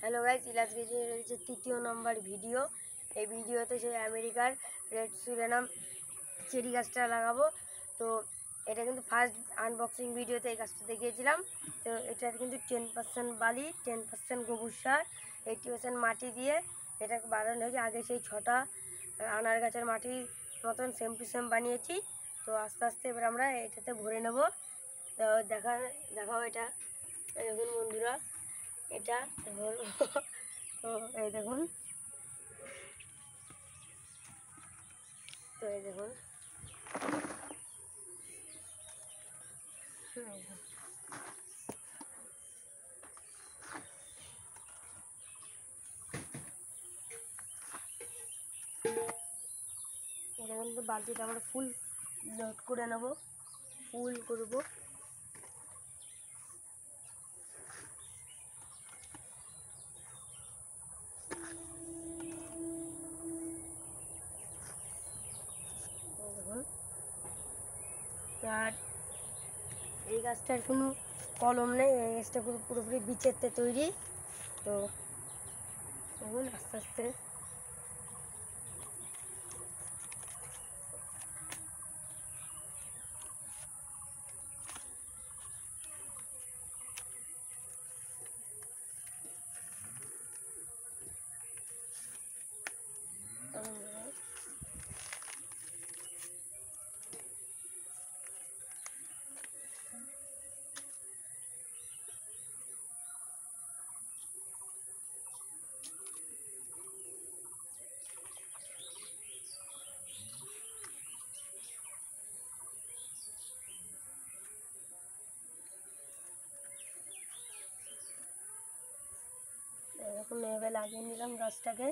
Hello guys, ইলাস গেজে রয়েছে তৃতীয় নম্বর video. এই ভিডিওতে সেই আমেরিকার রেড সুলেনাম চেরি গাছটা লাগাবো। তো এটা কিন্তু ফার্স্ট আনবক্সিং ভিডিওতে এই গাছটা দেখিয়েছিলাম। তো এটার কিন্তু 10% বালি, 10% গোবর সার, 80% মাটি দিয়ে এটাকে বানানো হয়েছে। আগে সেই 6টা আনার গাছের মাটির মতন সেম টু সেম বানিয়েছি। তো আস্তে আস্তে এবার আমরা এটাতে ভরে নেব। তো দেখাও এটা দেখুন বন্ধুরা, এটা তো এই দেখুন, তো এই দেখুন এটা কিন্তু বালতিটা আমরা ফুল লোড করে নেব, ফুল করব। দেখুন, আর এই গাছটার কোনো কলম নেই, এই গাছটা পুরোপুরি বীচেতে তৈরি। তো দেখুন আস্তে আস্তে এরকম এভাবে লাগিয়ে নিলাম গাছটাকে।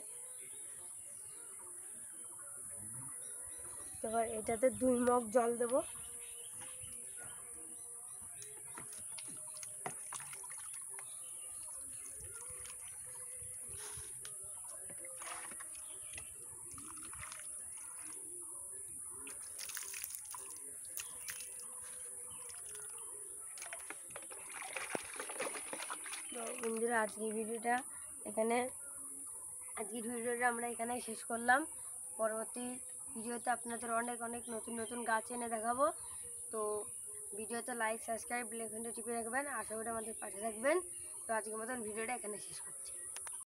এবার এটাতে 2 মগ জল দেবো। তো বন্ধুরা, আজকের ভিডিওটা আমরা এখানেই শেষ করলাম। পরবর্তী ভিডিওতে আপনাদের অনেক অনেক নতুন নতুন গাছ এনে দেখাবো। তো ভিডিওতে লাইক, সাবস্ক্রাইব, বেল আইকনটা টিপে রাখবেন। আশা করি আমাদের পাশে থাকবেন। তো আজকের মতন ভিডিওটা এখানে শেষ করছি।